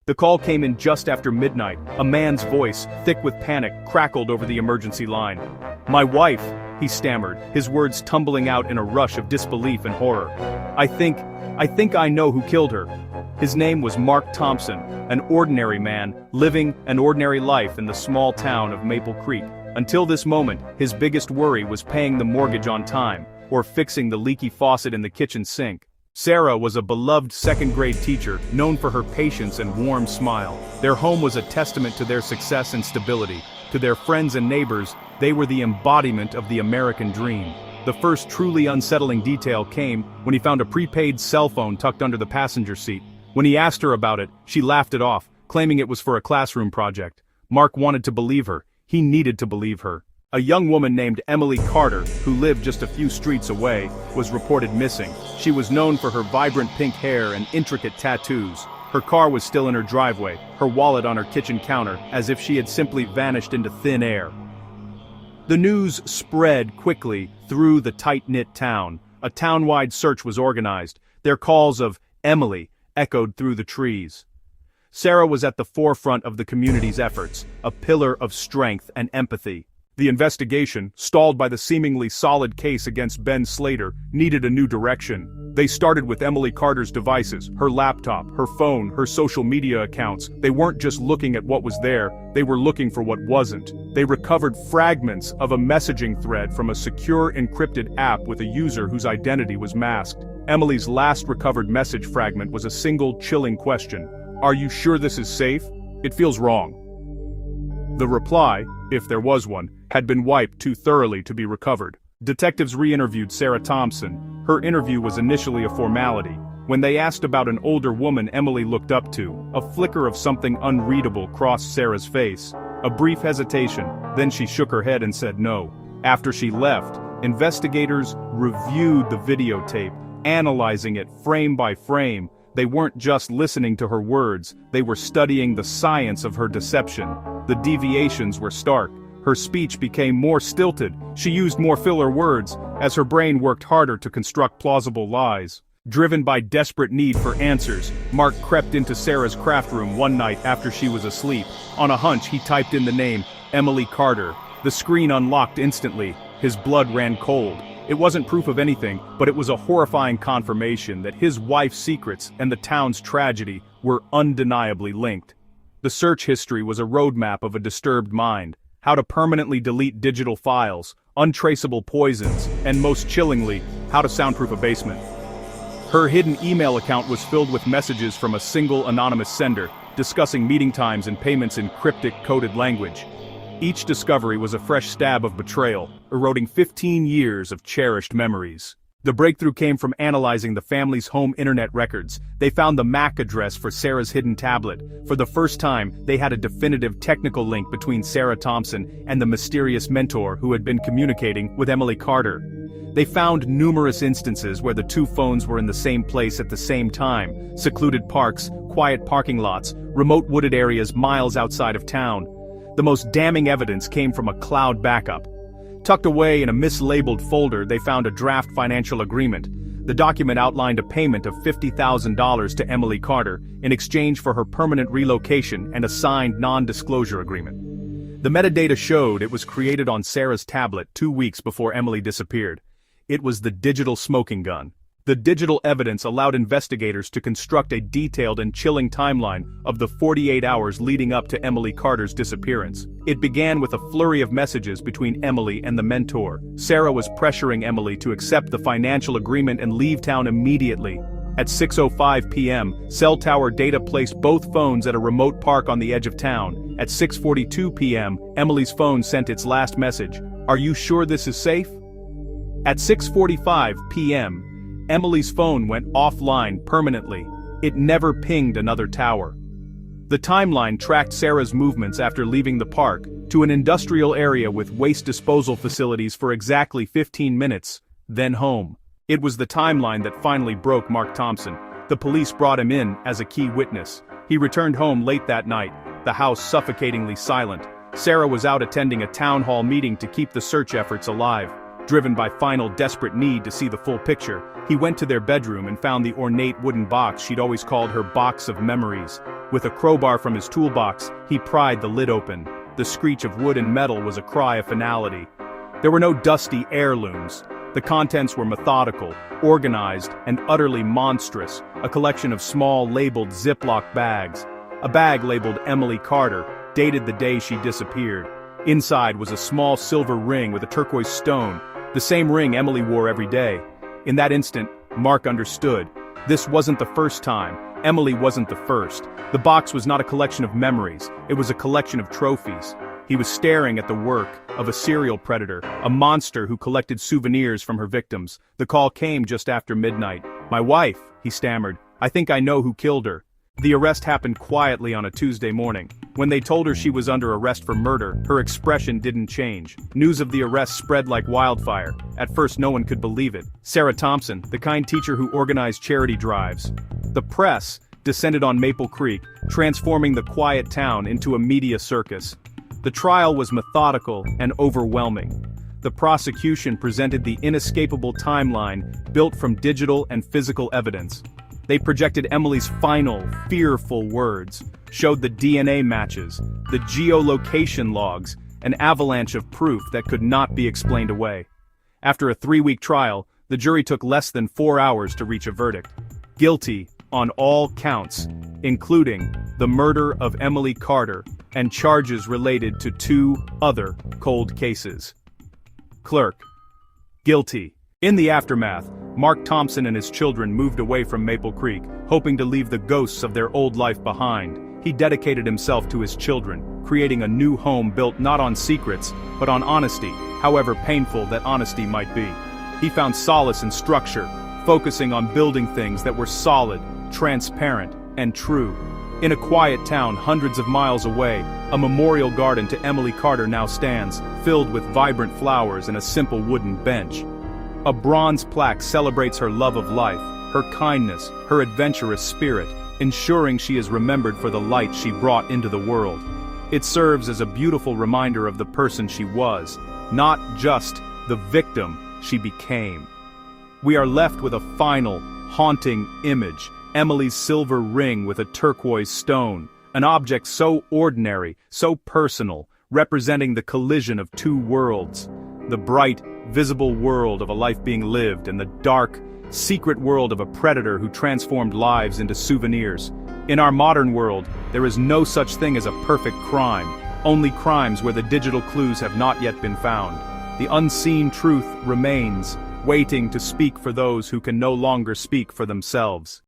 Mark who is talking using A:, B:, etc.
A: The call came in just after midnight. A man's voice, thick with panic, crackled over the emergency line. "My wife," he stammered, his words tumbling out in a rush of disbelief and horror. I think I know who killed her." His name was Mark Thompson, an ordinary man, living an ordinary life in the small town of Maple Creek. Until this moment, his biggest worry was paying the mortgage on time, or fixing the leaky faucet in the kitchen sink. Sarah was a beloved second-grade teacher, known for her patience and warm smile. Their home was a testament to their success and stability. To their friends and neighbors, they were the embodiment of the American dream. The first truly unsettling detail came when he found a prepaid cell phone tucked under the passenger seat. When he asked her about it, she laughed it off, claiming it was for a classroom project. Mark wanted to believe her. He needed to believe her. A young woman named Emily Carter, who lived just a few streets away, was reported missing. She was known for her vibrant pink hair and intricate tattoos. Her car was still in her driveway, her wallet on her kitchen counter, as if she had simply vanished into thin air. The news spread quickly through the tight-knit town. A town-wide search was organized. Their calls of "Emily" echoed through the trees. Sarah was at the forefront of the community's efforts, a pillar of strength and empathy. The investigation, stalled by the seemingly solid case against Ben Slater, needed a new direction. They started with Emily Carter's devices, her laptop, her phone, her social media accounts. They weren't just looking at what was there, they were looking for what wasn't. They recovered fragments of a messaging thread from a secure encrypted app with a user whose identity was masked. Emily's last recovered message fragment was a single chilling question. "Are you sure this is safe? It feels wrong." The reply, if there was one, had been wiped too thoroughly to be recovered. Detectives re-interviewed Sarah Thompson. Her interview was initially a formality. When they asked about an older woman Emily looked up to, a flicker of something unreadable crossed Sarah's face. A brief hesitation, then she shook her head and said no. After she left, investigators reviewed the videotape, analyzing it frame by frame. They weren't just listening to her words, they were studying the science of her deception. The deviations were stark. Her speech became more stilted, she used more filler words, as her brain worked harder to construct plausible lies. Driven by desperate need for answers, Mark crept into Sarah's craft room one night after she was asleep. On a hunch, he typed in the name, Emily Carter. The screen unlocked instantly. His blood ran cold. It wasn't proof of anything, but it was a horrifying confirmation that his wife's secrets and the town's tragedy were undeniably linked. The search history was a roadmap of a disturbed mind. How to permanently delete digital files, untraceable poisons, and most chillingly, how to soundproof a basement. Her hidden email account was filled with messages from a single anonymous sender, discussing meeting times and payments in cryptic coded language. Each discovery was a fresh stab of betrayal, eroding 15 years of cherished memories. The breakthrough came from analyzing the family's home internet records. They found the MAC address for Sarah's hidden tablet. For the first time, they had a definitive technical link between Sarah Thompson and the mysterious mentor who had been communicating with Emily Carter. They found numerous instances where the two phones were in the same place at the same time: secluded parks, quiet parking lots, remote wooded areas miles outside of town. The most damning evidence came from a cloud backup. Tucked away in a mislabeled folder, they found a draft financial agreement. The document outlined a payment of $50,000 to Emily Carter in exchange for her permanent relocation and a signed non-disclosure agreement. The metadata showed it was created on Sarah's tablet 2 weeks before Emily disappeared. It was the digital smoking gun. The digital evidence allowed investigators to construct a detailed and chilling timeline of the 48 hours leading up to Emily Carter's disappearance. It began with a flurry of messages between Emily and the mentor. Sarah was pressuring Emily to accept the financial agreement and leave town immediately. At 6:05 p.m., cell tower data placed both phones at a remote park on the edge of town. At 6:42 p.m., Emily's phone sent its last message, "Are you sure this is safe?" At 6:45 p.m., Emily's phone went offline permanently. It never pinged another tower. The timeline tracked Sarah's movements after leaving the park to an industrial area with waste disposal facilities for exactly 15 minutes, then home. It was the timeline that finally broke Mark Thompson. The police brought him in as a key witness. He returned home late that night, the house suffocatingly silent. Sarah was out attending a town hall meeting to keep the search efforts alive. Driven by final desperate need to see the full picture, he went to their bedroom and found the ornate wooden box she'd always called her box of memories. With a crowbar from his toolbox, he pried the lid open. The screech of wood and metal was a cry of finality. There were no dusty heirlooms. The contents were methodical, organized, and utterly monstrous, a collection of small labeled Ziploc bags. A bag labeled Emily Carter, dated the day she disappeared. Inside was a small silver ring with a turquoise stone, the same ring Emily wore every day. In that instant, Mark understood. This wasn't the first time. Emily wasn't the first. The box was not a collection of memories, it was a collection of trophies. He was staring at the work of a serial predator, a monster who collected souvenirs from her victims. The call came just after midnight. "My wife," he stammered. "I think I know who killed her." The arrest happened quietly on a Tuesday morning. When they told her she was under arrest for murder, her expression didn't change. News of the arrest spread like wildfire. At first no one could believe it. Sarah Thompson, the kind teacher who organized charity drives. The press descended on Maple Creek, transforming the quiet town into a media circus. The trial was methodical and overwhelming. The prosecution presented the inescapable timeline built from digital and physical evidence. They projected Emily's final, fearful words, showed the DNA matches, the geolocation logs, an avalanche of proof that could not be explained away. After a 3-week trial, the jury took less than 4 hours to reach a verdict. Guilty on all counts, including the murder of Emily Carter and charges related to 2 other cold cases. Clerk. Guilty. In the aftermath, Mark Thompson and his children moved away from Maple Creek, hoping to leave the ghosts of their old life behind. He dedicated himself to his children, creating a new home built not on secrets, but on honesty, however painful that honesty might be. He found solace in structure, focusing on building things that were solid, transparent, and true. In a quiet town hundreds of miles away, a memorial garden to Emily Carter now stands, filled with vibrant flowers and a simple wooden bench. A bronze plaque celebrates her love of life, her kindness, her adventurous spirit, ensuring she is remembered for the light she brought into the world. It serves as a beautiful reminder of the person she was, not just the victim she became. We are left with a final, haunting image, Emily's silver ring with a turquoise stone, an object so ordinary, so personal, representing the collision of 2 worlds. The bright, visible world of a life being lived and the dark, secret world of a predator who transformed lives into souvenirs. In our modern world, there is no such thing as a perfect crime, only crimes where the digital clues have not yet been found. The unseen truth remains, waiting to speak for those who can no longer speak for themselves.